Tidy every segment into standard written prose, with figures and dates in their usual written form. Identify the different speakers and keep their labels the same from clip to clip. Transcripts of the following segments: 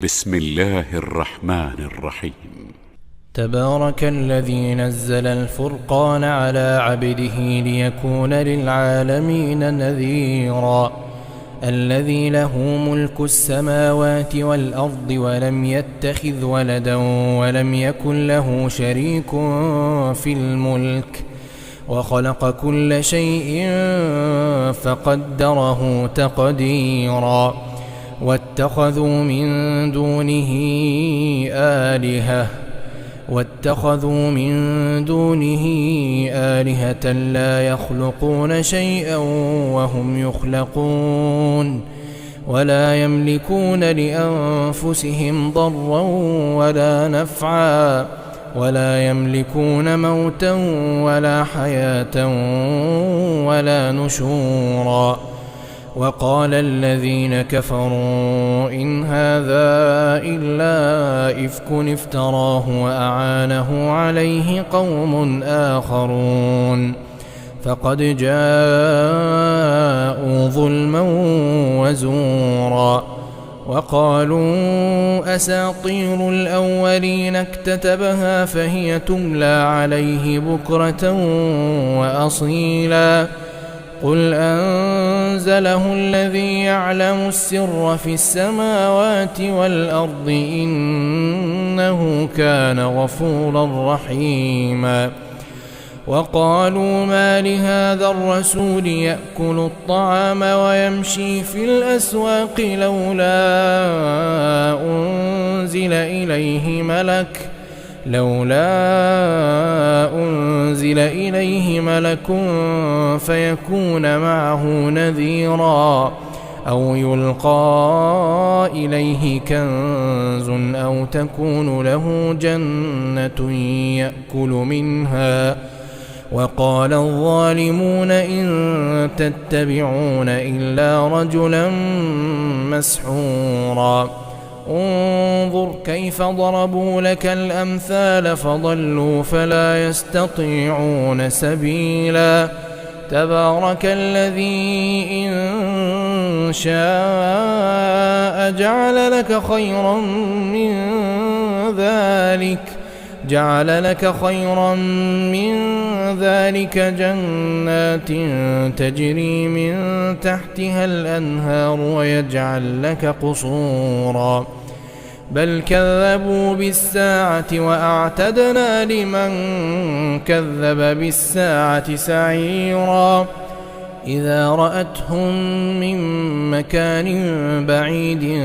Speaker 1: بسم الله الرحمن الرحيم.
Speaker 2: تبارك الذي نزل الفرقان على عبده ليكون للعالمين نذيرا. الذي له ملك السماوات والأرض ولم يتخذ ولدا ولم يكن له شريك في الملك وخلق كل شيء فقدره تقديرا. واتخذوا من دونه آلهة لا يخلقون شيئا وهم يخلقون ولا يملكون لأنفسهم ضرا ولا نفعا ولا يملكون موتا ولا حياة ولا نشورا. وقال الذين كفروا إن هذا إلا إفك افتراه وأعانه عليه قوم آخرون فقد جاءوا ظلما وزورا. وقالوا أساطير الأولين اكتتبها فهي تملى عليه بكرة وأصيلا. قل أنزله الذي يعلم السر في السماوات والأرض إنه كان غفورا رحيما. وقالوا ما لهذا الرسول يأكل الطعام ويمشي في الأسواق لولا أنزل إليه ملك فيكون معه نذيرا أو يلقى إليه كنز أو تكون له جنة يأكل منها. وقال الظالمون إن تتبعون إلا رجلا مسحورا. انظر كيف ضربوا لك الأمثال فضلوا فلا يستطيعون سبيلا. تبارك الذي إن شاء جعل لك خيرا من ذلك جنات تجري من تحتها الأنهار ويجعل لك قصورا. بل كذبوا بالساعة وأعتدنا لمن كذب بالساعة سعيرا. إذا رأتهم من مكان بعيد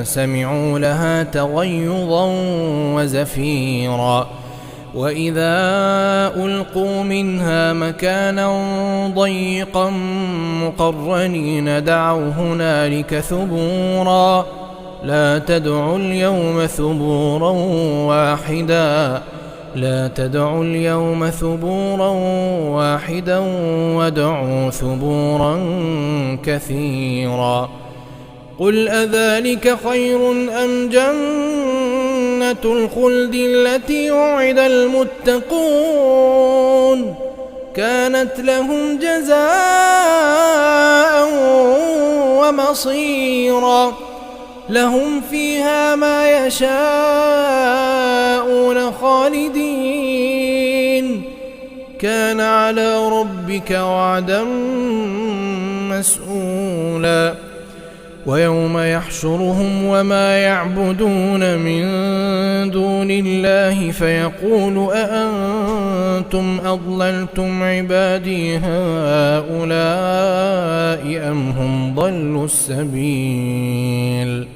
Speaker 2: سمعوا لها تغيظا وزفيرا. وإذا ألقوا منها مكانا ضيقا مقرنين دعوا هنالك ثبورا. لا تدعوا اليوم ثبورا واحدا وادعوا ثبورا كثيرا. قل أذلك خير أم جنة الخلد التي وعد المتقون كانت لهم جزاء ومصيرا. لهم فيها ما يشاءون خالدين كان على ربك وعدا مسئولا. ويوم يحشرهم وما يعبدون من دون الله فيقول أأنتم أضللتم عبادي هؤلاء أم هم ضلوا السبيل.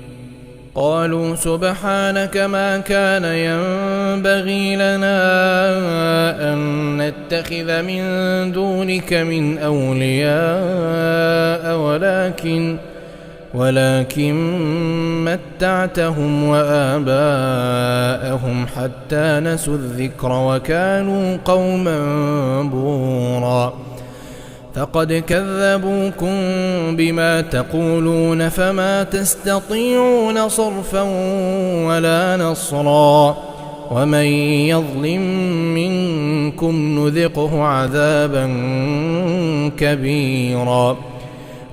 Speaker 2: قالوا سبحانك ما كان ينبغي لنا أن نتخذ من دونك من أولياء ولكن متعتهم وآباءهم حتى نسوا الذكر وكانوا قوما بورا. فقد كذبوكم بما تقولون فما تستطيعون صرفا ولا نصرا. ومن يظلم منكم نذقه عذابا كبيرا.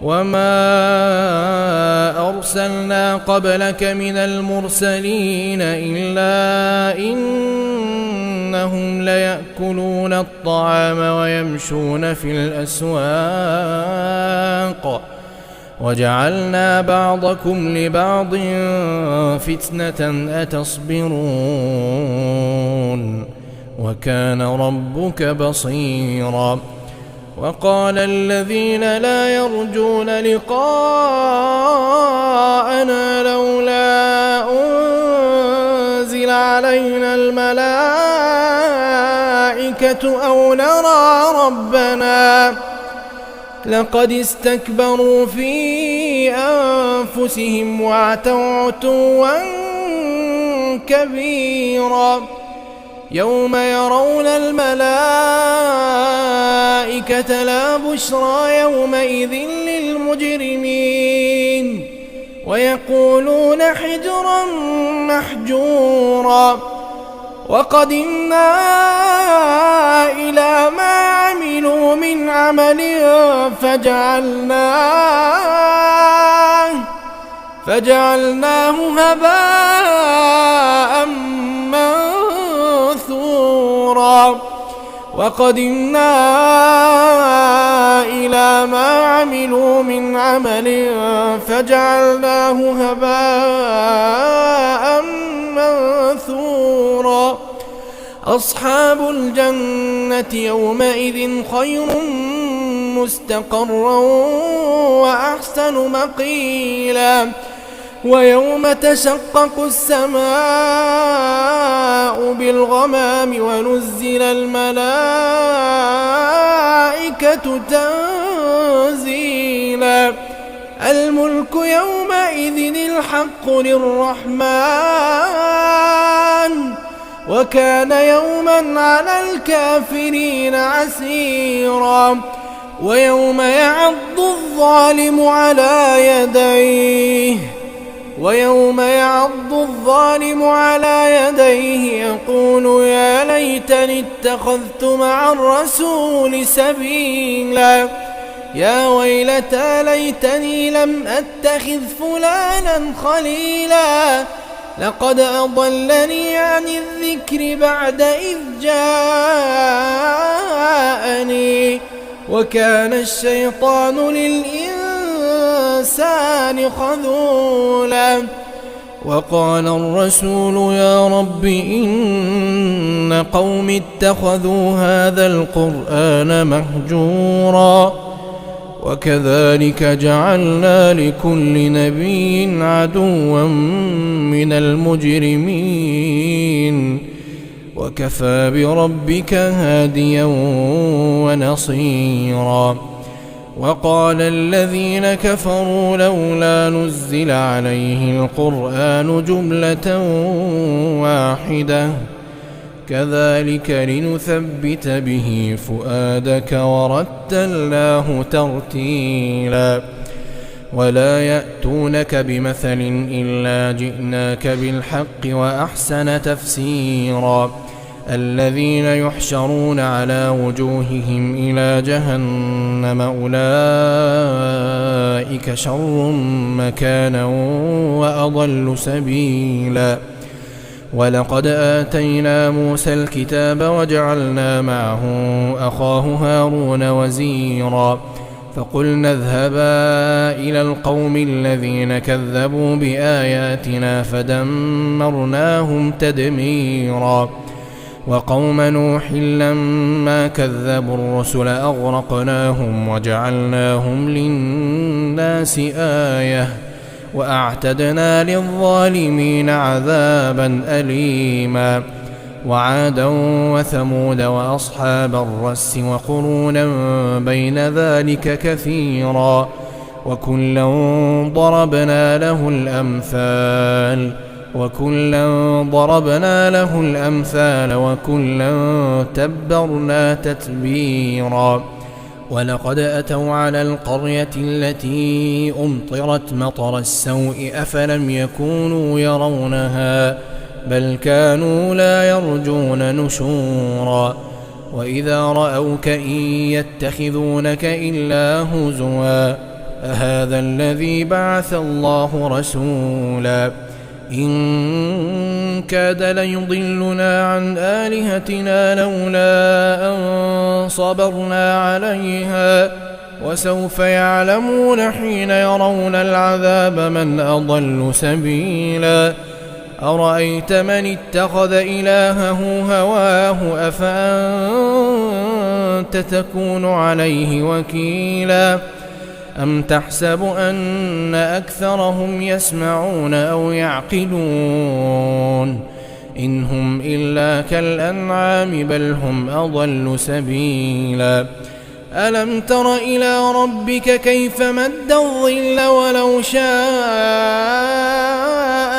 Speaker 2: وما أرسلنا قبلك من المرسلين إلا إنهم ليأكلون الطعام ويمشون في الأسواق وجعلنا بعضكم لبعض فتنة أتصبرون وكان ربك بصيرا. وقال الذين لا يرجون لقاءنا لولا أنزل علينا الملائكة أو نرى ربنا لقد استكبروا في أنفسهم وعتوا عتوا كبيرا. يوم يرون الملائكة لا بشرى يومئذ للمجرمين ويقولون حجرا محجورا. وقدمنا إلى ما عملوا من عمل فجعلناه هباء منثورا. وقدمنا إلى ما عملوا من عمل فجعلناه هباء منثورا. أصحاب الجنة يومئذ خير مستقرا وأحسن مقيلا. ويوم تشقق السماء بالغمام ونزل الملائكة تنزيلا. الملك يومئذ الحق للرحمن وكان يوما على الكافرين عسيرا. ويوم يعض الظالم على يديه يقول يا ليتني اتخذت مع الرسول سبيلا. يا ويلتى ليتني لم أتخذ فلانا خليلا لقد أضلني عن الذكر بعد إذ جاءني وكان الشيطان للإنسان خذولا. وقال الرسول يا رب إن قوم اتخذوا هذا القرآن مهجورا. وكذلك جعلنا لكل نبي عدوا من المجرمين وكفى بربك هاديا ونصيرا. وقال الذين كفروا لولا نزل عليه القرآن جملة واحدة كذلك لنثبت به فؤادك ورتلناه ترتيلا. ولا يأتونك بمثل إلا جئناك بالحق وأحسن تفسيرا. الذين يحشرون على وجوههم إلى جهنم أولئك شر مكانا وأضل سبيلا. ولقد آتينا موسى الكتاب وجعلنا معه أخاه هارون وزيرا. فقلنا اذهبا إلى القوم الذين كذبوا بآياتنا فدمرناهم تدميرا. وقوم نوح لما كذبوا الرسل أغرقناهم وجعلناهم للناس آية وأعتدنا للظالمين عذابا أليما. وعادا وثمود وأصحاب الرس وقرونا بين ذلك كثيرا وكلا ضربنا له الأمثال وكلا تبرنا تتبيرا. ولقد أتوا على القرية التي أمطرت مطر السوء أفلم يكونوا يرونها بل كانوا لا يرجون نشورا. وإذا رأوك إن يتخذونك إلا هزوا أهذا الذي بعث الله رسولا إن كاد ليضلنا عن آلهتنا لولا أن صبرنا عليها وسوف يعلمون حين يرون العذاب من أضل سبيلا أرأيت من اتخذ إلهه هواه أفأنت تكون عليه وكيلا أم تحسب أن أكثرهم يسمعون أو يعقلون إن هم إلا كالأنعام بل هم أضل سبيلا ألم تر إلى ربك كيف مد الظل ولو شاء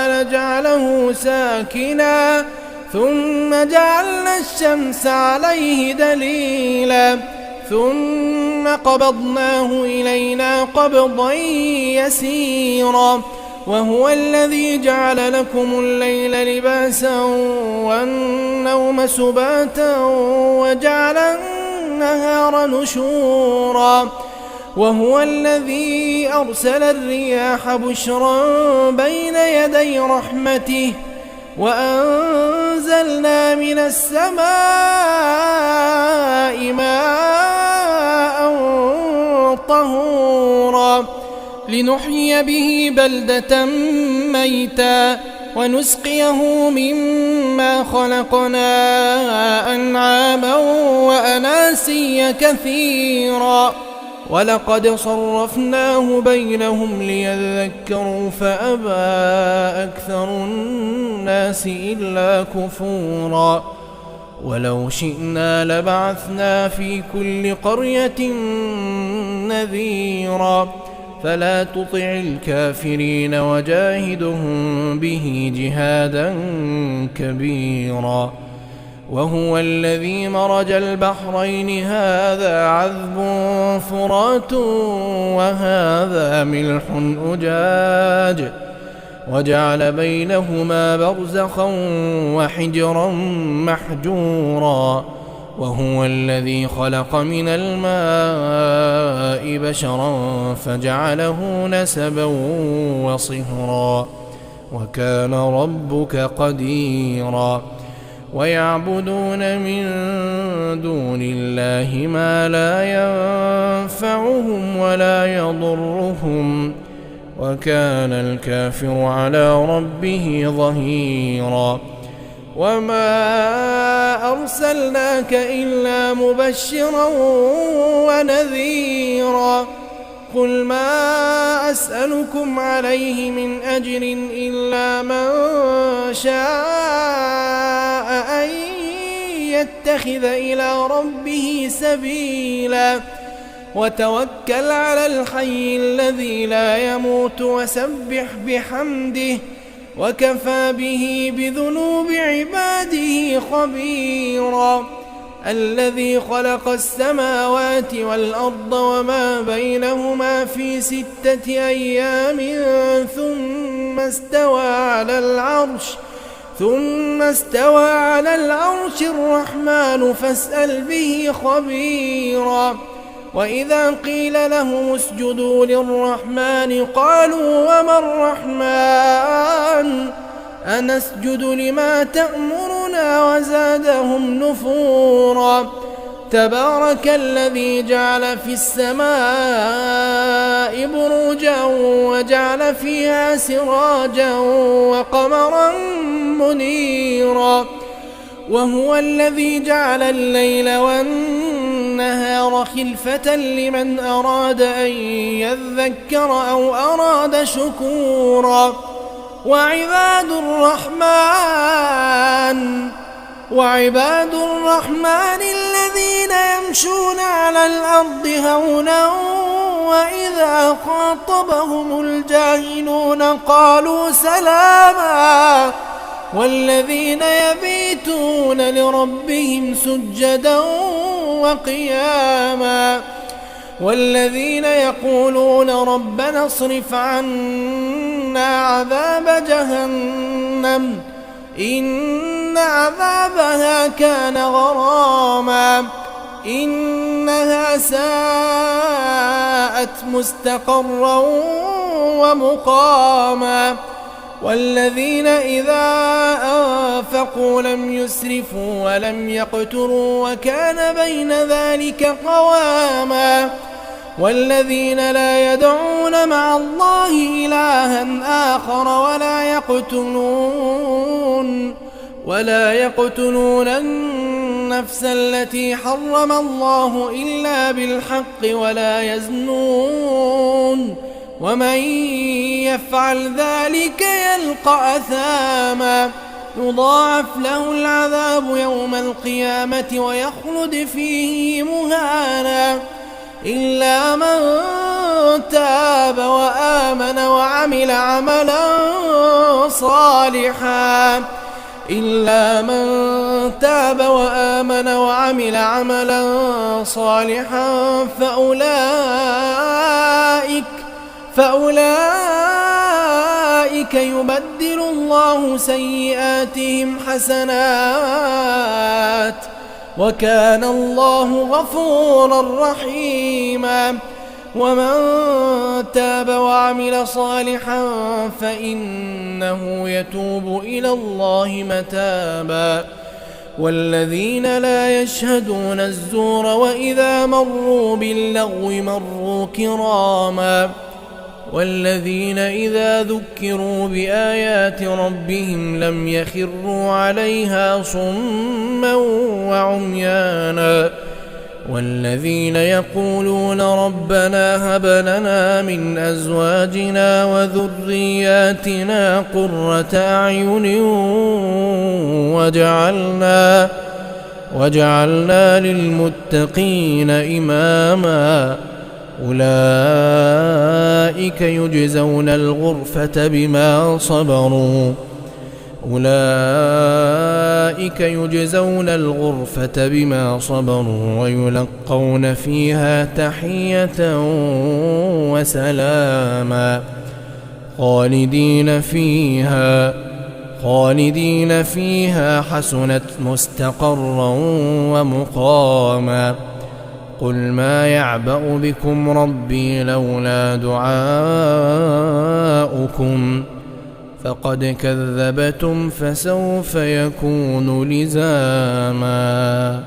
Speaker 2: لجعله ساكنا ثم جعلنا الشمس عليه دليلا ثم قبضناه إلينا قبضا يسيرا وهو الذي جعل لكم الليل لباسا والنوم سباتا وجعل النهار نشورا وهو الذي أرسل الرياح بشرا بين يدي رحمته وأنزلنا من السماء ماء طهورا لنحيي به بلدة ميتا ونسقيه مما خلقنا أنعاما وأناسيا كثيرا ولقد صرفناه بينهم ليذكروا فأبى أكثر الناس إلا كفورا ولو شئنا لبعثنا في كل قرية نذيرا فلا تطع الكافرين وجاهدهم به جهادا كبيرا وهو الذي مرج البحرين هذا عذب فرات وهذا ملح أجاج وجعل بينهما برزخا وحجرا محجورا وهو الذي خلق من الماء بشرا فجعله نسبا وصهرا وكان ربك قديرا ويعبدون من دون الله ما لا ينفعهم ولا يضرهم وكان الكافر على ربه ظهيرا وما أرسلناك إلا مبشرا ونذيرا قل ما أسألكم عليه من أجر إلا من شاء أن يتخذ إلى ربه سبيلا وتوكل على الحي الذي لا يموت وسبح بحمده وكفى به بذنوب عباده خبيرا الذي خلق السماوات والأرض وما بينهما في 6 أيام ثم استوى على العرش الرحمن فاسأل به خبيرا وإذا قيل لهم اسجدوا للرحمن قالوا وما الرحمن أنسجد لما تأمرنا وزادهم نفورا تبارك الذي جعل في السماء بروجا وجعل فيها سراجا وقمرا منيرا وهو الذي جعل الليل والنهار خلفة لمن أراد أن يذكر أو أراد شكورا وعباد الرحمن الذين يمشون على الأرض هونا وإذا خاطبهم الجاهلون قالوا سلاما والذين يبيتون لربهم سجدا وقياما والذين يقولون ربنا اصرف عنا عذاب جهنم إن عذابها كان غراما إنها ساءت مستقرا ومقاما والذين إذا أنفقوا لم يسرفوا ولم يقتروا وكان بين ذلك قواما والذين لا يدعون مع الله إلها آخر ولا يقتلون النفس التي حرم الله إلا بالحق ولا يزنون ومن يفعل ذلك يلقى أثاما يضاعف له العذاب يوم القيامة ويخلد فيه مهانا إلا من تاب وآمن وعمل عملا صالحا فأولئك يبدل الله سيئاتهم حسنات وكان الله غفورا رحيما ومن تاب وعمل صالحا فإنه يتوب إلى الله متابا والذين لا يشهدون الزور وإذا مروا باللغو مروا كراما والذين إذا ذكروا بآيات ربهم لم يخروا عليها صما وعميانا والذين يقولون ربنا هب لنا من أزواجنا وذرياتنا قرة أعين وجعلنا للمتقين إماما أولئك يجزون الغرفة بما صبروا ويلقون فيها تحية وسلاما خالدين فيها حسنت مستقرا ومقاما قل ما يعبأ بكم ربي لولا دعاؤكم فقد كذبتم فسوف يكون لزاما